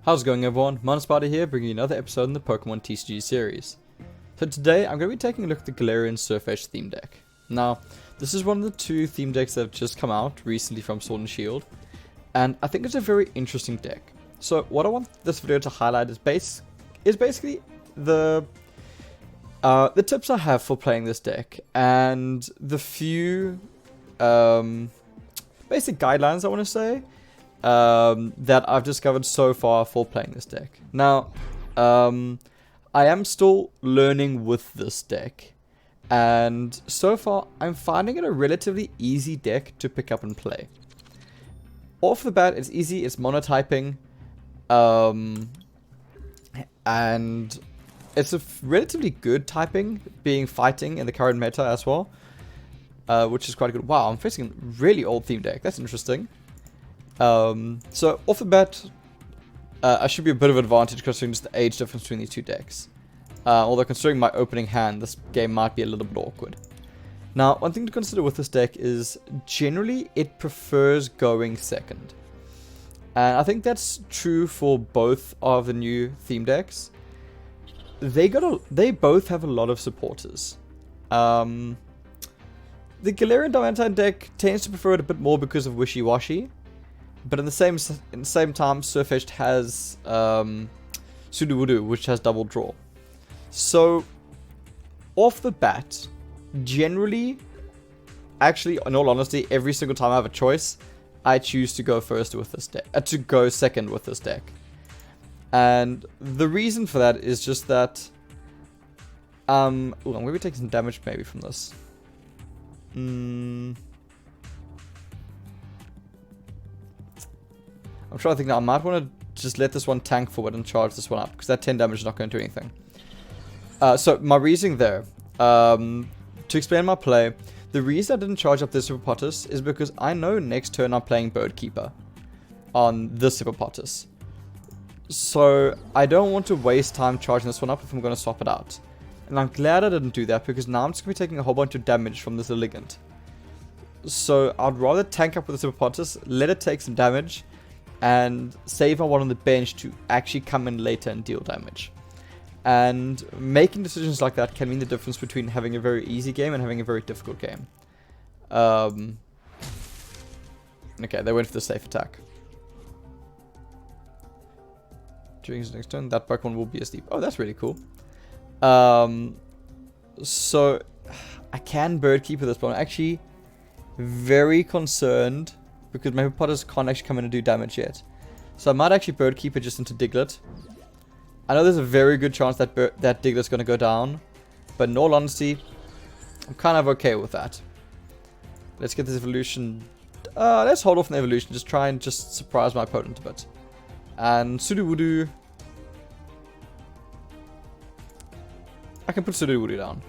How's it going, everyone? Mountainspyder here, bringing you another episode in the Pokemon TCG series. So today, I'm going to be taking a look at the Galarian Sirfetch'd theme deck. Now, this is one of the two theme decks that have just come out recently from Sword and Shield, and I think it's a very interesting deck. So what I want this video to highlight is basically the tips I have for playing this deck, and the few basic guidelines I want to say that I've discovered so far for playing this deck. Now, I am still learning with this deck, and so far I'm finding it a relatively easy deck to pick up and play. Off the bat, it's easy, it's monotyping, and it's a relatively good typing, being fighting in the current meta as well, which is quite good. Wow, I'm facing a really old theme deck, that's interesting. So off the bat, I should be a bit of an advantage considering just the age difference between these two decks. Although considering my opening hand, this game might be a little bit awkward. Now, one thing to consider with this deck is generally it prefers going second. And I think that's true for both of the new theme decks. They both have a lot of supporters. The Galarian Diamantine deck tends to prefer it a bit more because of Wishy-Washy. But in the same time, Sirfetch'd has Sudowoodo, which has double draw. So, off the bat, generally, actually, in all honesty, every single time I have a choice, I choose to go first with this deck, to go second with this deck. And the reason for that is just that, I'm going to be taking some damage maybe from this. I'm trying to think now, I might want to just let this one tank forward and charge this one up, because that 10 damage is not going to do anything. So, my reasoning there, to explain my play, the reason I didn't charge up this Hippopotas is because I know next turn I'm playing Birdkeeper on this Hippopotas. So, I don't want to waste time charging this one up if I'm going to swap it out. And I'm glad I didn't do that, because now I'm just going to be taking a whole bunch of damage from this Elegant. So, I'd rather tank up with this Hippopotas, let it take some damage, and save my one on the bench to actually come in later and deal damage. And making decisions like that can mean the difference between having a very easy game and having a very difficult game. Okay, they went for the safe attack. During his next turn, that Pokemon will be asleep. Oh, that's really cool. So, I can Birdkeeper this, but I'm actually very concerned because my Hippopotas can't actually come in and do damage yet. So I might actually Birdkeeper just into Diglett. I know there's a very good chance that Diglett's going to go down, but in all honesty, I'm kind of okay with that. Let's get this evolution. Let's hold off on the evolution, just try and just surprise my opponent a bit. And Sudowoodo. I can put Sudowoodo down.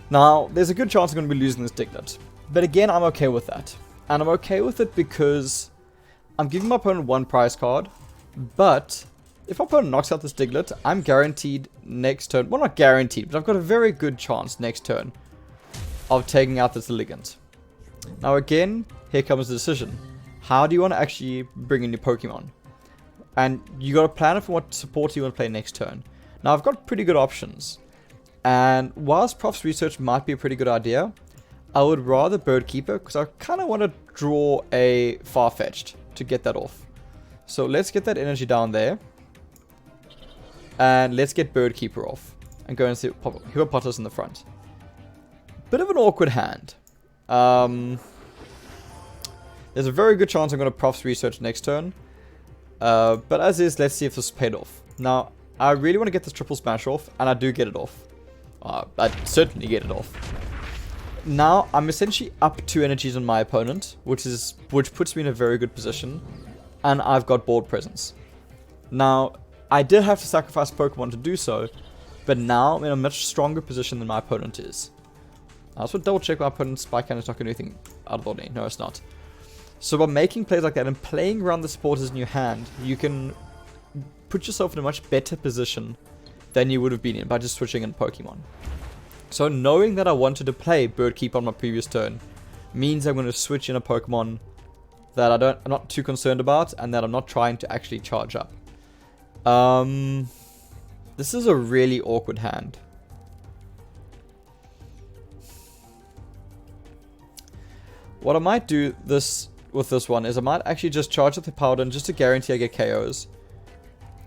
Now, there's a good chance I'm going to be losing this Diglett, but again, I'm okay with that. And I'm okay with it because I'm giving my opponent one prize card, but if my opponent knocks out this Diglett, I'm guaranteed next turn, well, not guaranteed, but I've got a very good chance next turn of taking out this Elegant. Now again, here comes the decision. How do you want to actually bring in your Pokemon? And you got to plan for what support you want to play next turn. Now I've got pretty good options, and whilst Prof's Research might be a pretty good idea, I would rather Birdkeeper because I kind of want to draw a Farfetch'd to get that off. So let's get that energy down there. And let's get Birdkeeper off. And go and see Hippopotas in the front. Bit of an awkward hand. There's a very good chance I'm going to Prof's Research next turn. But as is, let's see if this is paid off. Now, I really want to get this Triple Smash off. And I do get it off. I certainly get it off. Now, I'm essentially up 2 energies on my opponent, which puts me in a very good position, and I've got board presence. Now, I did have to sacrifice Pokemon to do so, but now I'm in a much stronger position than my opponent is. I also double check my opponent's Spike Cannon is not going to do anything out of the ordinary. No, it's not. So by making plays like that and playing around the supporters in your hand, you can put yourself in a much better position than you would have been in by just switching in Pokemon. So knowing that I wanted to play Birdkeeper on my previous turn means I'm going to switch in a Pokemon that I'm not too concerned about and that I'm not trying to actually charge up. This is a really awkward hand. What I might do with this one is I might actually just charge up the Paladin just to guarantee I get KOs.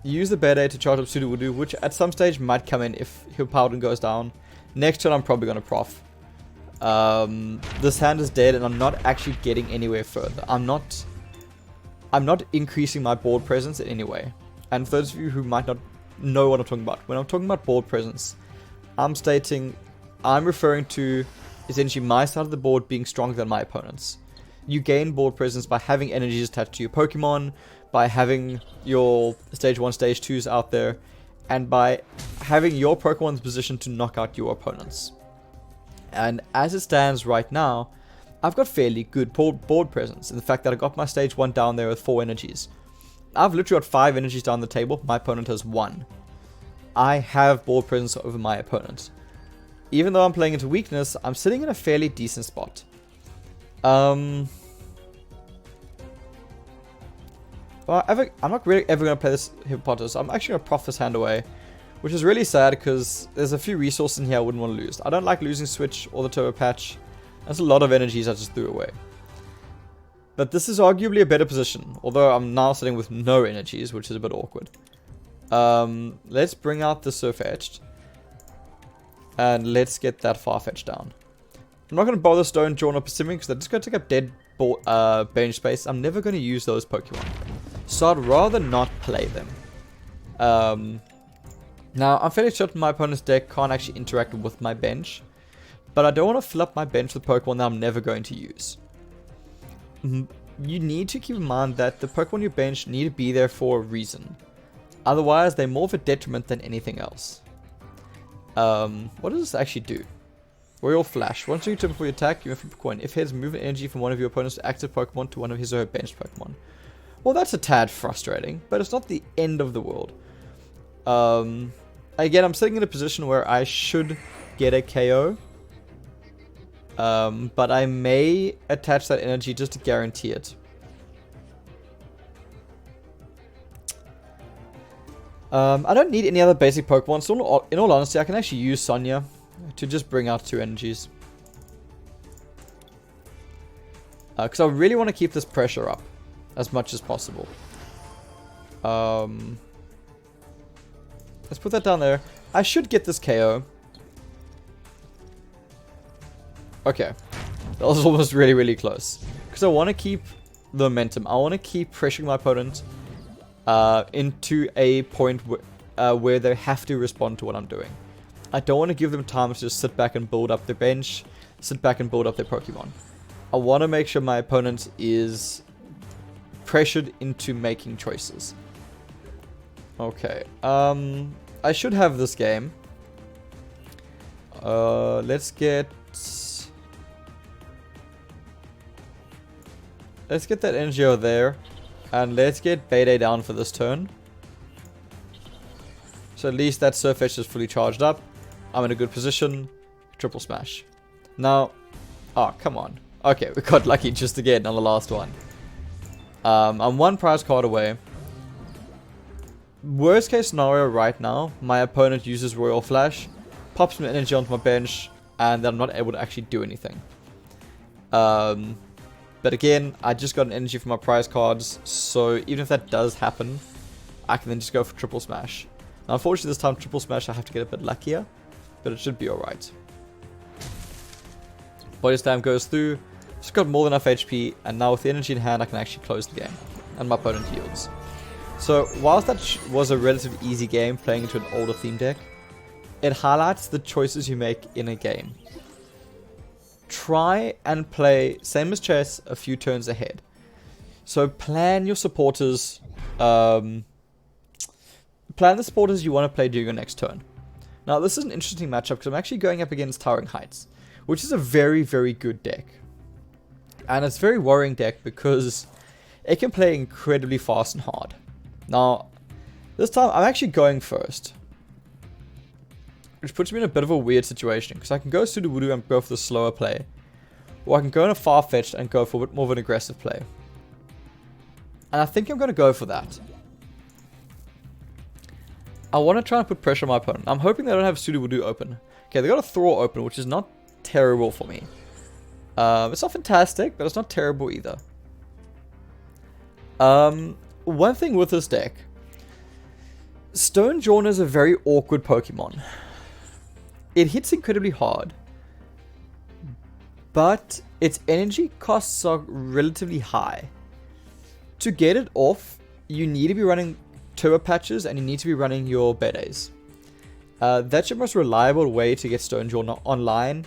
Use the Bede to charge up Sudowoodo, which at some stage might come in if your Paladin goes down. Next turn I'm probably going to Prof. This hand is dead and I'm not actually getting anywhere further. I'm not increasing my board presence in any way. And for those of you who might not know what I'm talking about, when I'm talking about board presence, I'm referring to essentially my side of the board being stronger than my opponent's. You gain board presence by having energies attached to your Pokemon, by having your stage 1, stage 2s out there, and by having your Pokemon's position to knock out your opponents. And as it stands right now, I've got fairly good board presence in the fact that I got my stage 1 down there with 4 energies. I've literally got 5 energies down the table, my opponent has 1. I have board presence over my opponent. Even though I'm playing into weakness, I'm sitting in a fairly decent spot. Well, I'm not really ever going to play this Hippopotamus. I'm actually going to Prof this hand away, which is really sad because there's a few resources in here I wouldn't want to lose. I don't like losing Switch or the Turbo Patch. That's a lot of energies I just threw away. But this is arguably a better position, although I'm now sitting with no energies, which is a bit awkward. Let's bring out the Sirfetch'd. And let's get that Farfetch'd down. I'm not going to bother Stone, Jawn, or Persimmon because they're just going to take up dead bench space. I'm never going to use those Pokemon. So I'd rather not play them. Now, I'm fairly certain my opponent's deck can't actually interact with my bench. But I don't want to fill up my bench with Pokemon that I'm never going to use. You need to keep in mind that the Pokemon on your bench need to be there for a reason. Otherwise, they're more of a detriment than anything else. What does this actually do? Royal Flash. Once you turn before you attack, you flip a coin. If heads, move an energy from one of your opponent's active Pokemon to one of his or her benched Pokemon. Well, that's a tad frustrating, but it's not the end of the world. Again, I'm sitting in a position where I should get a KO. But I may attach that energy just to guarantee it. I don't need any other basic Pokemon, so in all honesty, I can actually use Sonya to just bring out 2 energies. Because I really want to keep this pressure up as much as possible. Let's put that down there. I should get this KO. Okay. That was almost really, really close. Because I want to keep the momentum. I want to keep pressuring my opponent into a point where they have to respond to what I'm doing. I don't want to give them time to just sit back and build up their bench, sit back and build up their Pokemon. I want to make sure my opponent is pressured into making choices. Okay, I should have this game. Let's get that energy over there. And let's get Bede down for this turn. So at least that Sirfetch'd is fully charged up. I'm in a good position. Triple smash. Now, oh, come on. Okay, we got lucky just again on the last one. I'm 1 prize card away. Worst case scenario right now, my opponent uses Royal Flash, pops some energy onto my bench, and then I'm not able to actually do anything. But again, I just got an energy from my prize cards, so even if that does happen, I can then just go for Triple Smash. Now unfortunately this time Triple Smash I have to get a bit luckier, but it should be alright. Body Slam goes through, just got more than enough HP, and now with the energy in hand I can actually close the game, and my opponent yields. So whilst that was a relatively easy game playing into an older theme deck, it highlights the choices you make in a game. Try and play, same as chess, a few turns ahead. So plan your supporters, plan the supporters you want to play during your next turn. Now this is an interesting matchup because I'm actually going up against Towering Heights, which is a very, very good deck. And it's a very worrying deck because it can play incredibly fast and hard. Now, this time I'm actually going first, which puts me in a bit of a weird situation, because I can go Sudowoodo and go for the slower play, or I can go in a Farfetch'd and go for a bit more of an aggressive play. And I think I'm going to go for that. I want to try and put pressure on my opponent. I'm hoping they don't have Sudowoodo open. Okay, they got a Thrall open, which is not terrible for me. It's not fantastic, but it's not terrible either. One thing with this deck, Stonjourner is a very awkward Pokemon. It hits incredibly hard, but its energy costs are relatively high. To get it off, you need to be running Turbo Patches and you need to be running your Bedes. That's your most reliable way to get Stonjourner online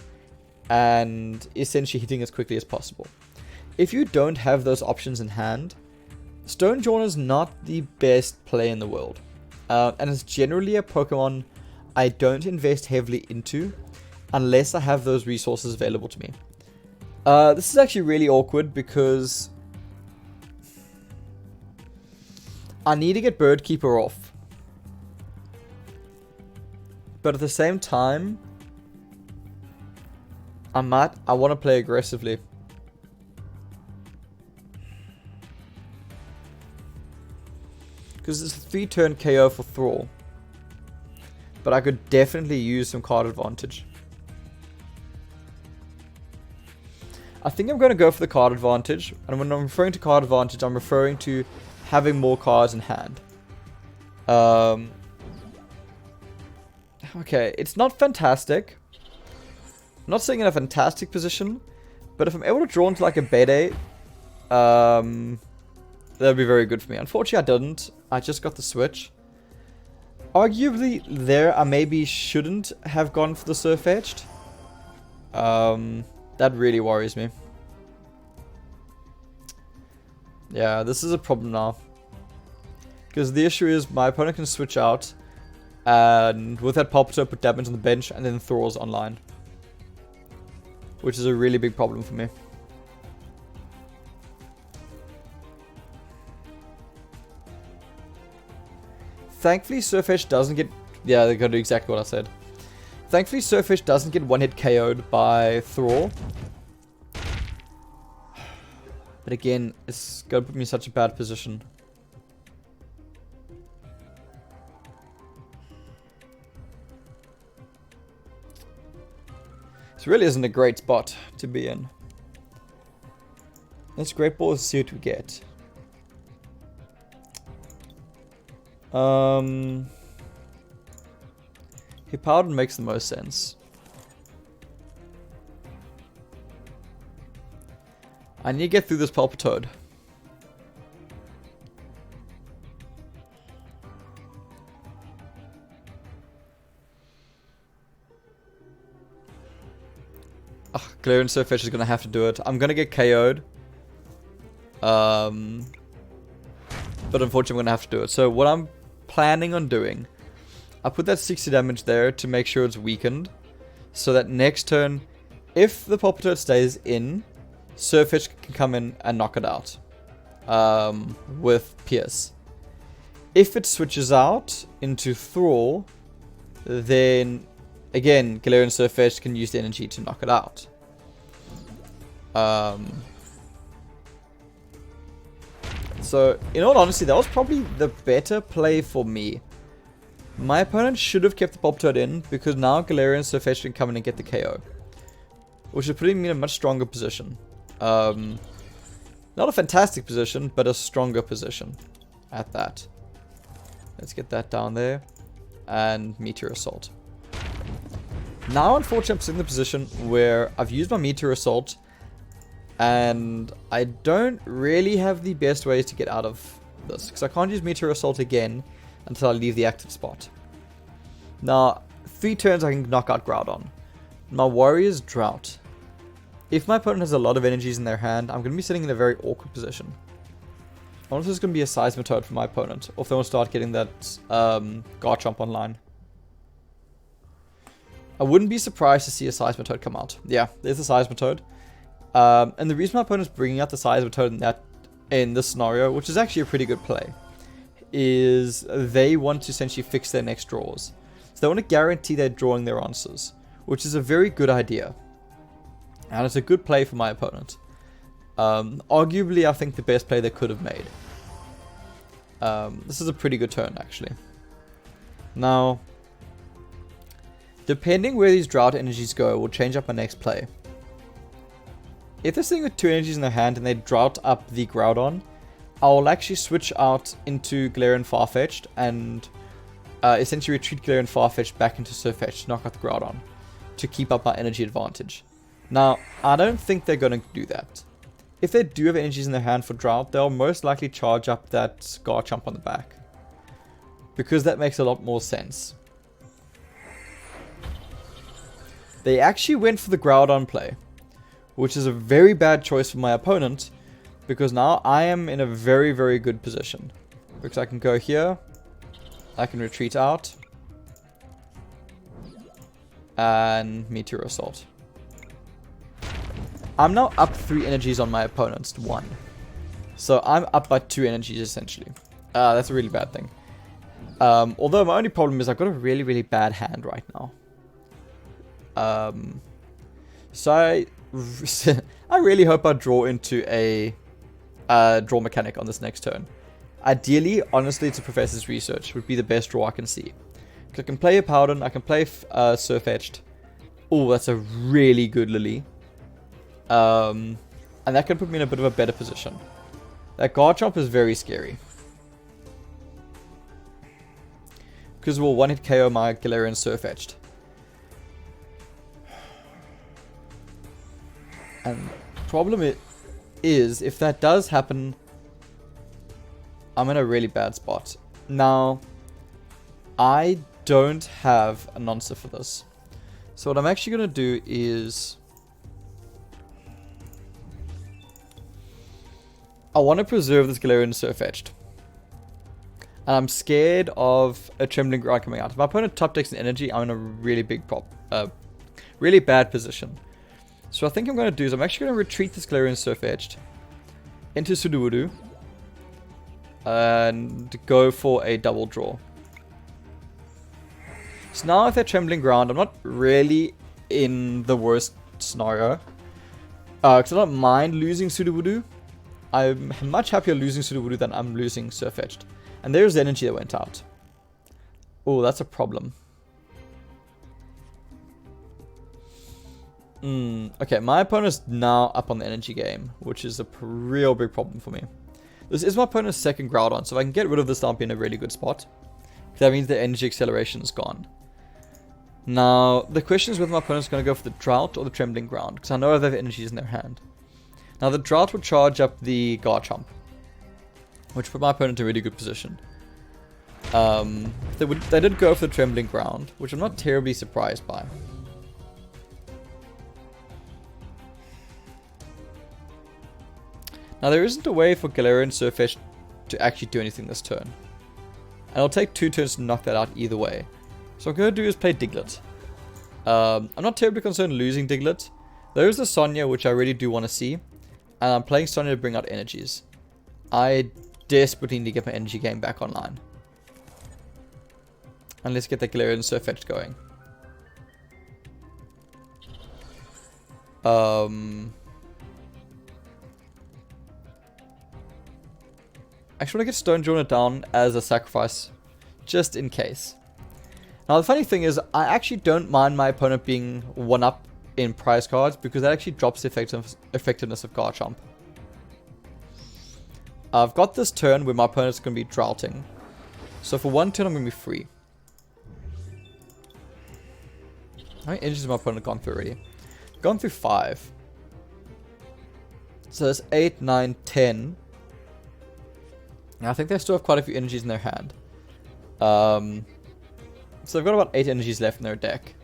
and essentially hitting as quickly as possible. If you don't have those options in hand, Stonjourner is not the best play in the world. And it's generally a Pokemon I don't invest heavily into unless I have those resources available to me. This is actually really awkward because I need to get Birdkeeper off. But at the same time, I want to play aggressively. Because it's a 3-turn KO for Thrall. But I could definitely use some card advantage. I think I'm going to go for the card advantage. And when I'm referring to card advantage, I'm referring to having more cards in hand. Okay, it's not fantastic. I'm not saying in a fantastic position. But if I'm able to draw into like a Bede, that would be very good for me. Unfortunately, I didn't. I just got the switch. Arguably, there I maybe shouldn't have gone for the Sirfetch'd. That really worries me. Yeah, this is a problem now. Because the issue is my opponent can switch out. And with that Palpito, put Dabins on the bench and then Thrall's online. Which is a really big problem for me. Thankfully, Sirfetch'd doesn't get... Yeah, they're going to do exactly what I said. Thankfully, Sirfetch'd doesn't get one-hit KO'd by Thrall. But again, it's going to put me in such a bad position. This really isn't a great spot to be in. Let's Great Ball and see what we get. Hippowdon makes the most sense. I need to get through this Palpitoad. Galarian Sirfetch'd is going to have to do it. I'm going to get KO'd. But unfortunately, I'm going to have to do it. So what I'm planning on doing, I put that 60 damage there to make sure it's weakened. So that next turn, if the Palpitoad stays in, Sirfetch'd can come in and knock it out. With Pierce. If it switches out into Thrall, then again, Galarian Sirfetch'd can use the energy to knock it out. So, in all honesty, that was probably the better play for me. My opponent should have kept the Palpitoad in, because now Galarian Sirfetch'd can come in and get the KO. Which is putting me in a much stronger position. Not a fantastic position, but a stronger position at that. Let's get that down there. And Meteor Assault. Now, unfortunately, I'm sitting in the position where I've used my Meteor Assault. And I don't really have the best ways to get out of this. Because I can't use Meteor Assault again until I leave the active spot. Now, 3 turns I can knock out Groudon. My worry is Drought. If my opponent has a lot of energies in their hand, I'm going to be sitting in a very awkward position. I wonder if there's going to be a Seismitoad for my opponent. Or if they want to start getting that Garchomp online. I wouldn't be surprised to see a Seismitoad come out. Yeah, there's a Seismitoad. And the reason my opponent's bringing out the Seismitoad in this scenario, which is actually a pretty good play, is they want to essentially fix their next draws. So they want to guarantee they're drawing their answers, which is a very good idea. And it's a good play for my opponent. Arguably, I think the best play they could have made. This is a pretty good turn, actually. Now, depending where these drought energies go will change up my next play. If they're sitting with 2 energies in their hand and they drought up the Groudon, I'll actually switch out into Galarian Farfetch'd and essentially retreat Galarian Farfetch'd back into Sirfetch'd to knock out the Groudon to keep up my energy advantage. Now, I don't think they're going to do that. If they do have energies in their hand for drought, they'll most likely charge up that Garchomp on the back, because that makes a lot more sense. They actually went for the Groudon play, which is a very bad choice for my opponent, because now I am in a very, very good position. Because I can go here, I can retreat out, and Meteor Assault. I'm now up 3 energies on my opponent's 1. So I'm up by 2 energies essentially. That's a really bad thing. Although my only problem is I've got a really, really bad hand right now. So I really hope I draw into a draw mechanic on this next turn. Ideally, honestly, to Professor's Research would be the best draw I can see. I can play a Powden, I can play Sirfetch'd. Oh, that's a really good Lily. And that can put me in a bit of a better position. That Garchomp is very scary, because we'll one-hit KO my Galarian Sirfetch'd. And the problem is, if that does happen, I'm in a really bad spot. Now, I don't have an answer for this. So what I'm actually going to do is, I want to preserve this Galarian Sirfetch'd. And I'm scared of a Trembling Ground coming out. If my opponent top decks an energy, I'm in a really really bad position. So I think I'm going to do is I'm actually going to retreat this Galarian Sirfetch'd into Sudowoodo and go for a double draw. So now if they're Trembling Ground, I'm not really in the worst scenario. Because I don't mind losing Sudowoodo. I'm much happier losing Sudowoodo than I'm losing Sirfetch'd. And there's the energy that went out. Oh, that's a problem. Okay, my opponent's now up on the energy game, which is a real big problem for me. This is my opponent's second Groudon, so if I can get rid of this, I'll be in a really good spot. That means the energy acceleration is gone. Now, the question is whether my opponent's going to go for the Drought or the Trembling Ground, because I know they have energies in their hand. Now, the Drought will charge up the Garchomp, which put my opponent in a really good position. They did go for the Trembling Ground, which I'm not terribly surprised by. Now, there isn't a way for Galarian Sirfetch'd to actually do anything this turn. And it'll take 2 turns to knock that out either way. So what I'm going to do is play Diglett. I'm not terribly concerned losing Diglett. There's the Sonya, which I really do want to see. And I'm playing Sonya to bring out energies. I desperately need to get my energy game back online. And let's get the Galarian Sirfetch'd going. Actually, I want to get Stone Joiner down as a sacrifice, just in case. Now, the funny thing is, I actually don't mind my opponent being 1-up in prize cards, because that actually drops the effectiveness of Garchomp. I've got this turn where my opponent's going to be droughting. So for 1 turn, I'm going to be free. How many energies has my opponent gone through already? Gone through 5. So that's 8, 9, 10. Now, I think they still have quite a few energies in their hand. So they've got about 8 energies left in their deck.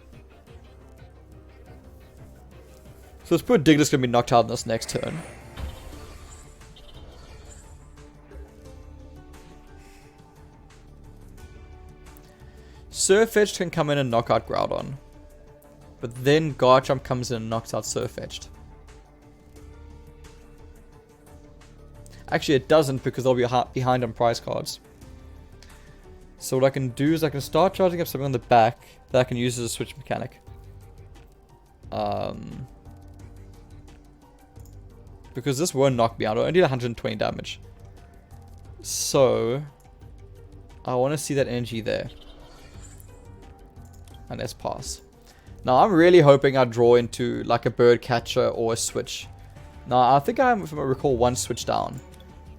So this poor Diglett's going to be knocked out in this next turn. Sirfetch'd can come in and knock out Groudon. But then Garchomp comes in and knocks out Sirfetch'd. Actually, it doesn't, because they'll be behind on prize cards. So what I can do is I can start charging up something on the back that I can use as a switch mechanic. Because this won't knock me out. I only did 120 damage. So I want to see that energy there. and S pass. Now I'm really hoping I draw into like a bird catcher or a switch. Now I think I'm, if I recall, one switch down.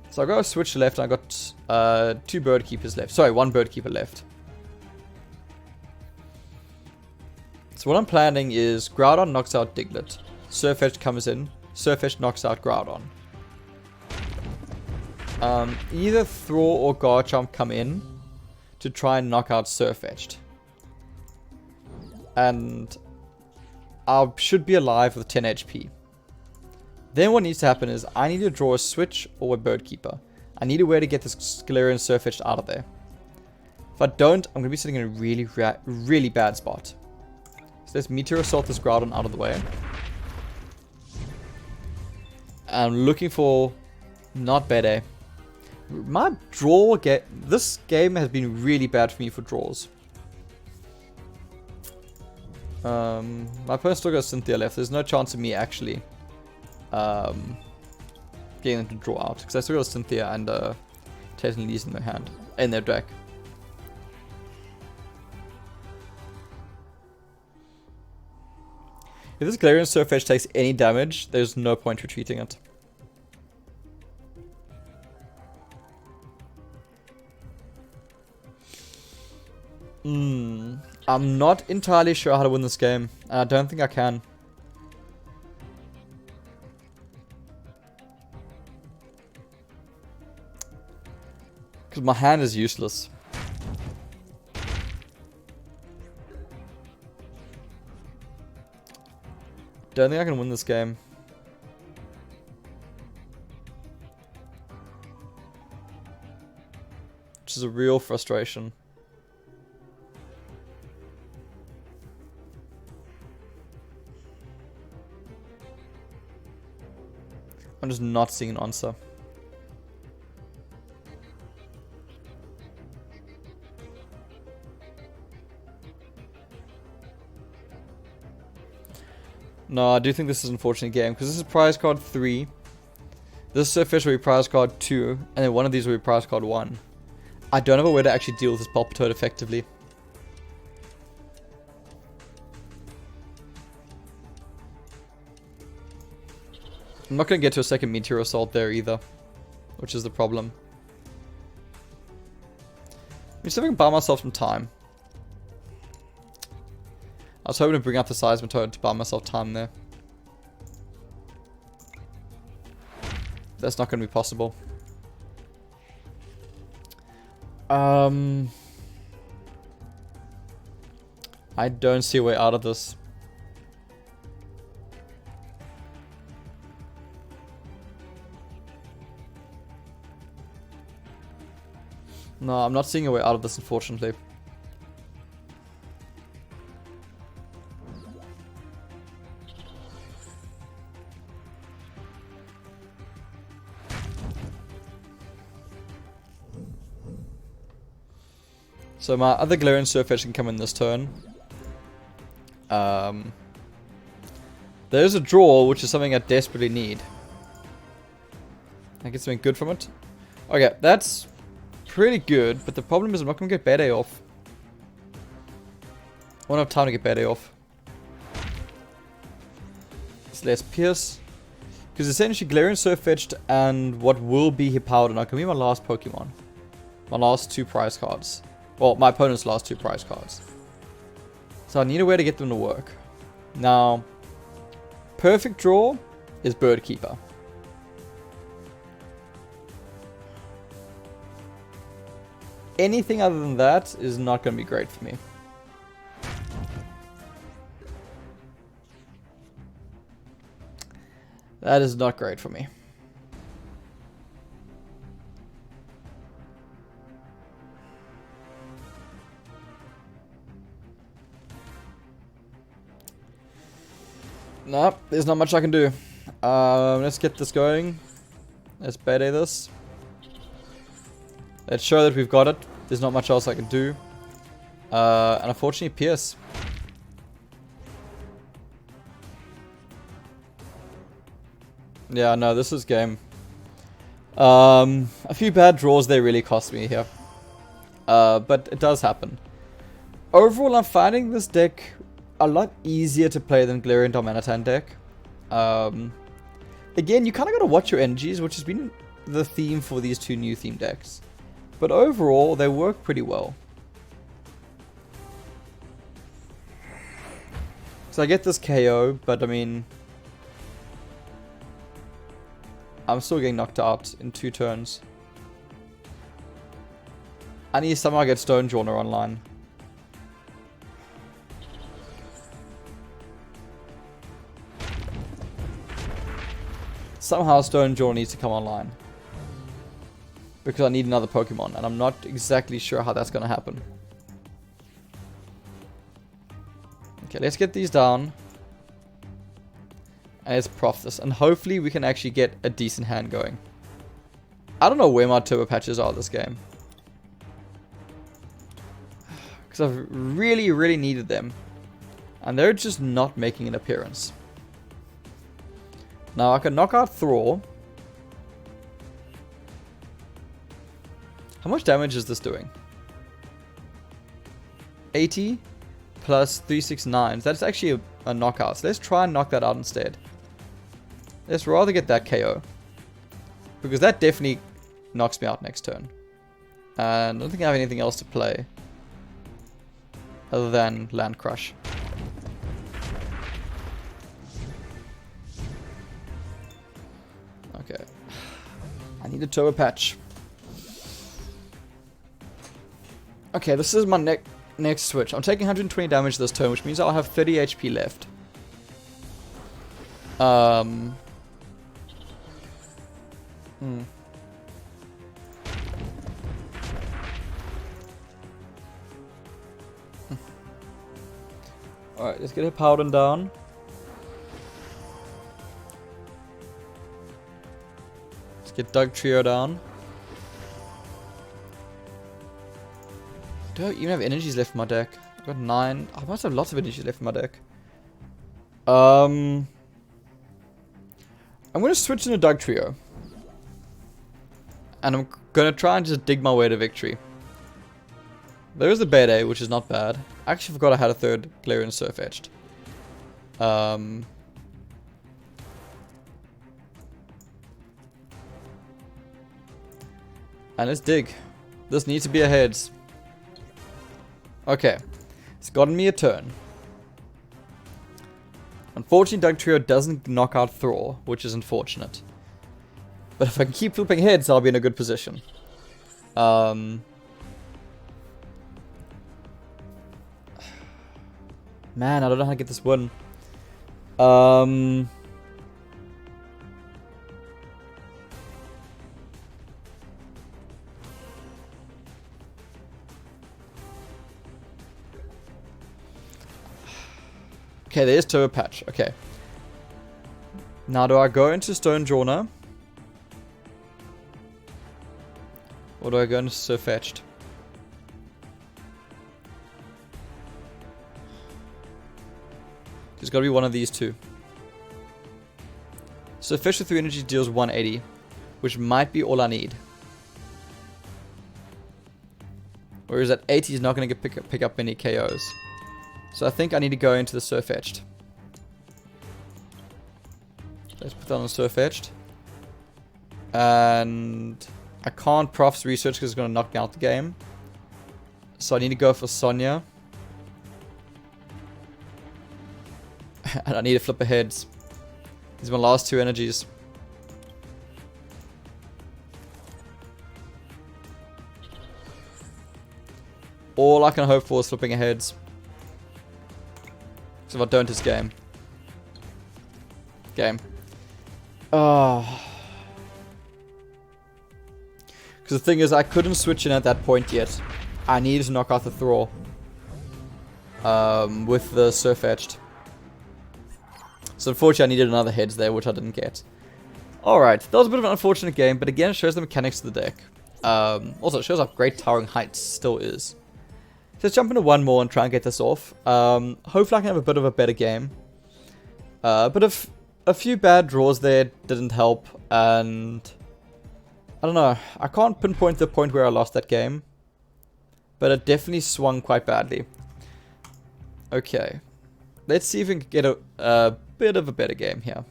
So I got a switch left and I got 2 bird keepers left. Sorry, 1 bird keeper left. So what I'm planning is Groudon knocks out Diglett. Sirfetch'd comes in. Sirfetch'd knocks out Groudon. Either Throw or Garchomp come in to try and knock out Sirfetch'd. And I should be alive with 10 HP. Then what needs to happen is I need to draw a switch or a bird keeper. I need a way to get this Galarian Sirfetch'd out of there. If I don't, I'm going to be sitting in a really bad spot. So let's Meteor Assault this Groudon out of the way. I'm looking for not bad. My draw this game has been really bad for me for draws. My opponent still got Cynthia left. There's no chance of me actually getting them to draw out because I still got Cynthia and Titan Lee's in their hand, in their deck. If this Galarian Sirfetch'd takes any damage, there's no point retreating it. I'm not entirely sure how to win this game. I don't think I can. Because my hand is useless. Don't think I can win this game. Which is a real frustration. I'm just not seeing an answer. No, I do think this is an unfortunate game because this is prize card 3. This Sirfetch'd will be prize card 2, and then one of these will be prize card 1. I don't have a way to actually deal with this Palpitoad effectively. I'm not going to get to a second Meteor Assault there either, which is the problem. Let me see if I can buy myself some time. I was hoping to bring out the Seismitoad to buy myself time there. That's not going to be possible. I don't see a way out of this. No, I'm not seeing a way out of this, unfortunately. So my other Galarian Sirfetch'd can come in this turn. There's a draw, which is something I desperately need. I get something good from it. Okay, that's pretty good, but the problem is I'm not going to get Bad A off. I won't have time to get Bad A off. It's less Pierce. Because essentially Galarian Sirfetch'd and what will be Hippowdon are going to be my last Pokemon. My last 2 prize cards. Well, my opponent's last 2 prize cards. So I need a way to get them to work. Now, perfect draw is Bird Keeper. Anything other than that is not going to be great for me. That is not great for me. Nope, there's not much I can do. Let's get this going. Let's Bad A this. Let's show that we've got it. There's not much else I can do. And unfortunately, Pierce. Yeah, no, this is game. A few bad draws there really cost me here. But it does happen. Overall, I'm finding this deck a lot easier to play than Galarian Dominaton deck. Again, you kind of got to watch your energies, which has been the theme for these two new theme decks. But overall, they work pretty well. So I get this KO, but I mean, I'm still getting knocked out in 2 turns. I need to somehow get Stonejourner online. Somehow Stonejourner needs to come online. Because I need another Pokemon, and I'm not exactly sure how that's going to happen. Okay, let's get these down. And let's prof this. And hopefully we can actually get a decent hand going. I don't know where my Turbo Patches are this game. Because I've really, really needed them. And they're just not making an appearance. Now I can knock out Thrall. How much damage is this doing? 80 plus 369. That's actually a knockout. So let's try and knock that out instead. Let's rather get that KO. Because that definitely knocks me out next turn. And I don't think I have anything else to play. Other than Land Crush. Okay. I need a Turbo Patch. Okay, this is my next switch. I'm taking 120 damage this turn, which means I'll have 30 HP left. Alright, let's get Hippowdon down. Let's get Dugtrio down. Do I even have energies left in my deck? I've got 9. I must have lots of energies left in my deck. I'm going to switch into Dugtrio. And I'm going to try and just dig my way to victory. There is a Bede, which is not bad. I actually forgot I had a third Galarian Sirfetch'd. And let's dig. This needs to be a heads. Okay. It's gotten me a turn. Unfortunately, Dugtrio doesn't knock out Thrall, which is unfortunate. But if I can keep flipping heads, I'll be in a good position. Man, I don't know how to get this win. Okay, there's Turbo Patch. Okay. Now, do I go into Stonejourner? Or do I go into Sirfetch'd? There's got to be one of these two. Sirfetch'd with 3 energy deals 180, which might be all I need. Whereas at 80 is not going to pick up many KOs. So I think I need to go into the Sirfetch'd. Let's put that on the Sirfetch'd. And I can't Prof's Research because it's going to knock me out the game. So I need to go for Sonya. And I need to flip a heads. These are my last 2 energies. All I can hope for is flipping a heads. So if I don't, it's game. Game. Oh. Because the thing is, I couldn't switch in at that point yet. I needed to knock out the Thrall. With the Sirfetch'd. So unfortunately I needed another heads there, which I didn't get. Alright, that was a bit of an unfortunate game, but again it shows the mechanics of the deck. Also it shows how great Towering Heights still is. So let's jump into one more and try and get this off. Hopefully I can have a bit of a better game. But if a few bad draws there didn't help, and I don't know, I can't pinpoint the point where I lost that game. But it definitely swung quite badly. Okay. Let's see if we can get a bit of a better game here.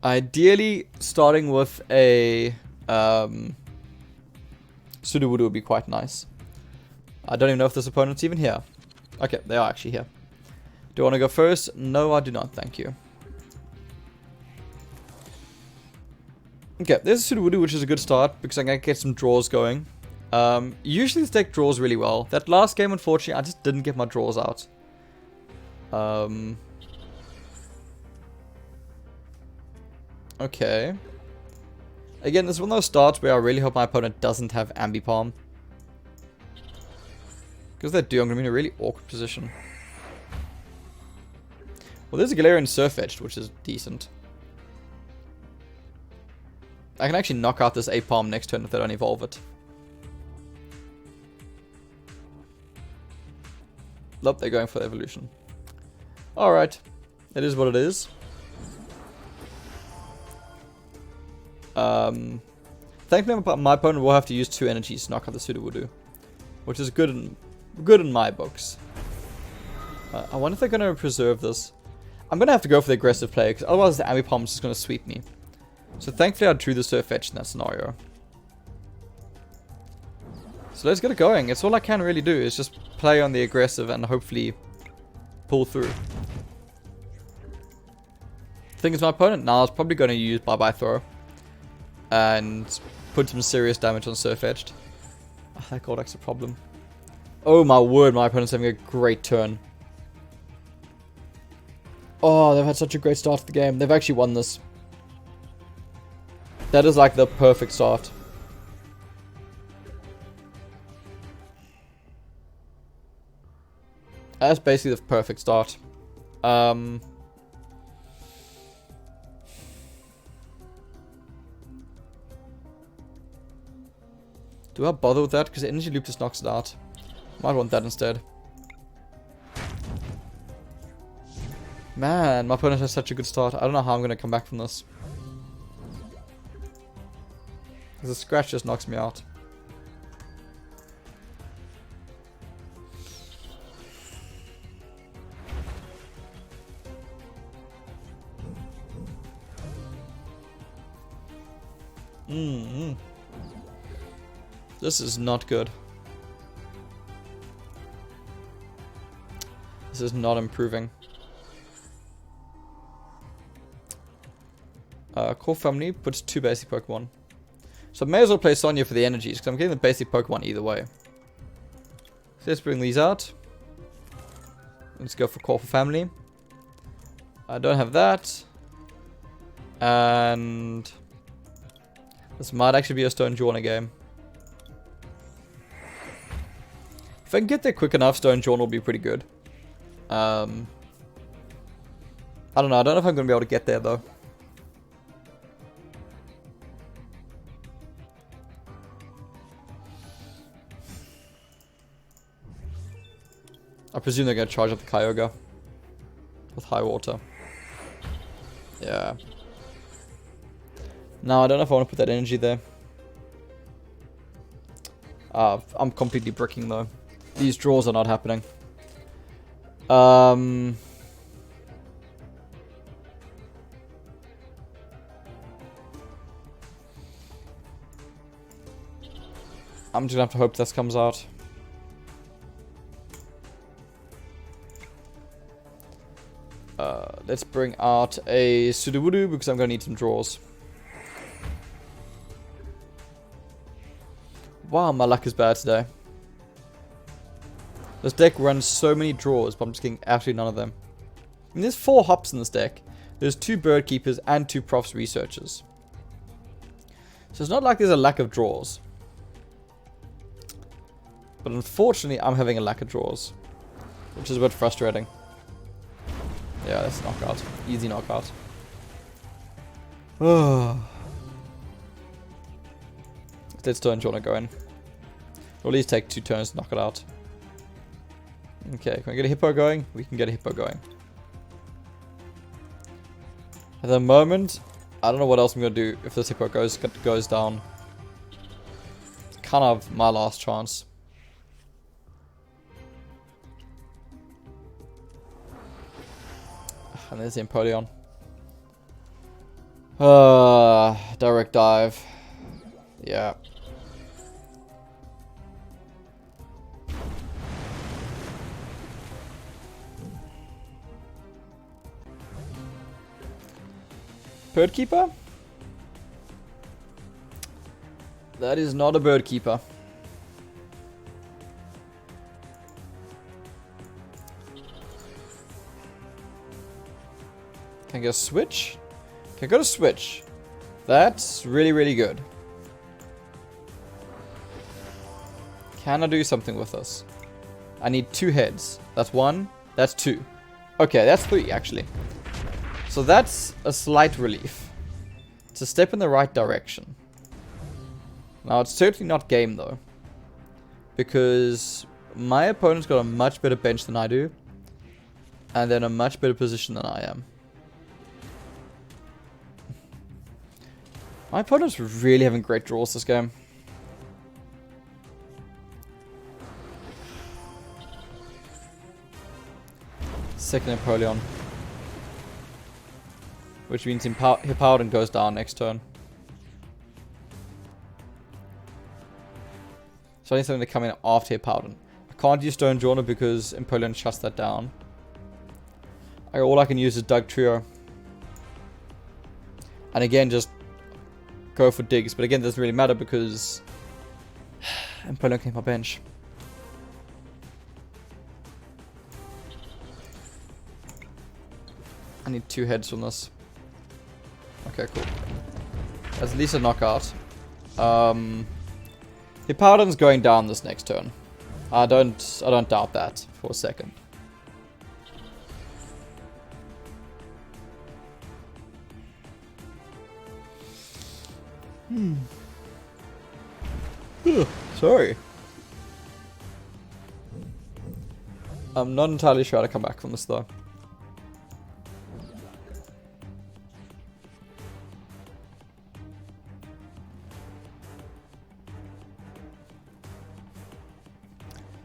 Ideally, starting with a Sudowoodo would be quite nice. I don't even know if this opponent's even here. Okay, they are actually here. Do I want to go first? No, I do not, thank you. Okay, there's a Sudowoodo, which is a good start, because I'm going to get some draws going. Usually this deck draws really well. That last game, unfortunately, I just didn't get my draws out. Okay. Again, this is one of those starts where I really hope my opponent doesn't have Ambipom. Because they do, I'm going to be in a really awkward position. Well, there's a Galarian Sirfetch'd, which is decent. I can actually knock out this Apom next turn if they don't evolve it. Nope, they're going for evolution. Alright. It is what it is. Thankfully, my opponent will have to use 2 energies to knock out the Sudowoodo, which is good in my books. I wonder if they're going to preserve this. I'm going to have to go for the aggressive play, because otherwise the Ambipom is just going to sweep me. So thankfully I drew the Sirfetch'd in that scenario. So let's get it going. It's all I can really do, is just play on the aggressive and hopefully pull through. The thing is, my opponent now is probably going to use Bye-Bye Throw and put some serious damage on Sirfetch'd. Oh, that Goldak's a problem. Oh my word, my opponent's having a great turn. Oh, they've had such a great start to the game. They've actually won this. That is like the perfect start. That's basically the perfect start. Do I bother with that? Because the energy loop just knocks it out. Might want that instead. Man, my opponent has such a good start. I don't know how I'm going to come back from this. Because the scratch just knocks me out. This is not good. This is not improving. Core Family puts 2 basic Pokemon. So I may as well play Sonya for the energies, because I'm getting the basic Pokemon either way. So let's bring these out. Let's go for Core for Family. I don't have that. And this might actually be a Stone Jauna game. If I can get there quick enough, Stone Jauna will be pretty good. I don't know. I don't know if I'm going to be able to get there, though. I presume they're going to charge up the Kyogre with High Water. Yeah. No, I don't know if I want to put that energy there. I'm completely bricking, though. These draws are not happening. I'm just going to have to hope this comes out. Let's bring out a Sudowoodo because I'm going to need some draws. Wow, my luck is bad today. This deck runs so many draws, but I'm just getting absolutely none of them. I mean, there's 4 hops in this deck. There's 2 bird keepers and 2 profs researchers. So it's not like there's a lack of draws. But unfortunately, I'm having a lack of draws. Which is a bit frustrating. Yeah, that's a knockout. Easy knockout. Let's turn Jauna go in. Or at least take 2 turns to knock it out. Okay, can we get a Hippo going? We can get a Hippo going. At the moment, I don't know what else I'm going to do if this Hippo goes down. It's kind of my last chance. And there's the Empoleon. Direct dive. Yeah. Bird Keeper? That is not a Bird Keeper. Can I get a switch? Can I go to switch? That's really, really good. Can I do something with this? I need 2 heads. That's 1. That's 2. Okay, that's 3 actually. So that's a slight relief. It's a step in the right direction. Now it's certainly not game though. Because my opponent's got a much better bench than I do. And they're in a much better position than I am. My opponent's really having great draws this game. Second Empoleon. Which means Hippowdon goes down next turn. So I need something to come in after Hippowdon. I can't use Stone Journal because Empoleon shuts that down. All I can use is Doug Trio. And again, just go for digs. But again, it doesn't really matter because Empoleon came my bench. I need 2 heads from this. Okay, cool. That's at least a knockout. Hippowdon's going down this next turn. I don't doubt that for a second. Sorry. I'm not entirely sure how to come back from this though.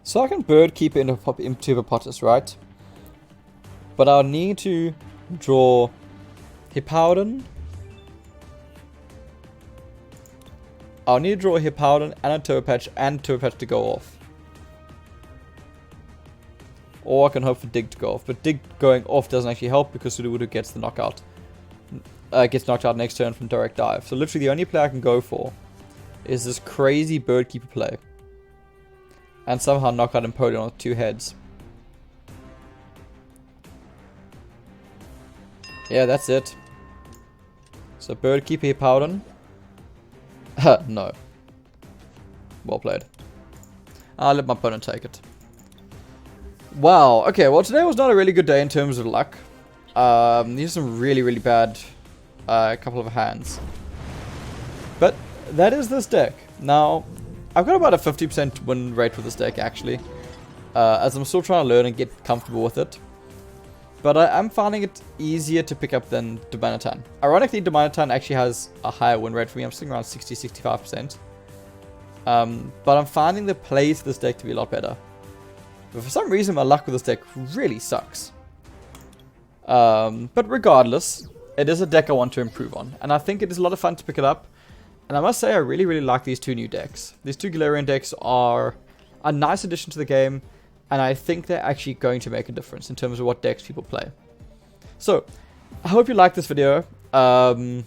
So I can Bird Keeper into Hippopotamus, right? But I'll need to draw Hippowdon. I'll need to draw a Hippowdon and a Turpatch and Turpatch to go off. Or I can hope for Dig to go off. But Dig going off doesn't actually help because Sudowoodo gets the knockout. Gets knocked out next turn from Direct Dive. So literally the only play I can go for is this crazy Bird Keeper play. And somehow knock out Empoleon with 2 heads. Yeah, that's it. So Bird Keeper Hippowdon. No. Well played. I'll let my opponent take it. Wow. Okay, well today was not a really good day in terms of luck. These are some really, really bad couple of hands. But that is this deck. Now, I've got about a 50% win rate with this deck actually. As I'm still trying to learn and get comfortable with it. But I'm finding it easier to pick up than Domanitan. Ironically, Domanitan actually has a higher win rate for me. I'm sitting around 60-65%. But I'm finding the plays of this deck to be a lot better. But for some reason, my luck with this deck really sucks. But regardless, it is a deck I want to improve on. And I think it is a lot of fun to pick it up. And I must say, I really, really like these 2 new decks. These 2 Galarian decks are a nice addition to the game. And I think they're actually going to make a difference in terms of what decks people play. So, I hope you liked this video. Didn't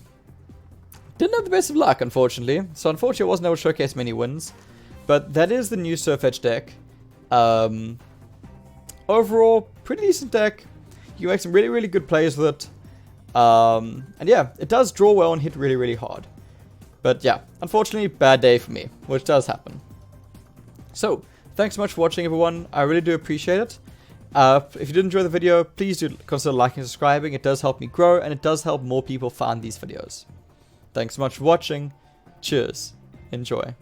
have the best of luck, unfortunately. So, unfortunately, I wasn't able to showcase many wins. But that is the new Sirfetch'd deck. Overall, pretty decent deck. You make some really, really good plays with it. And yeah, it does draw well and hit really, really hard. But yeah, unfortunately, bad day for me, which does happen. So, thanks so much for watching, everyone. I really do appreciate it. If you did enjoy the video, please do consider liking and subscribing. It does help me grow, and it does help more people find these videos. Thanks so much for watching. Cheers. Enjoy.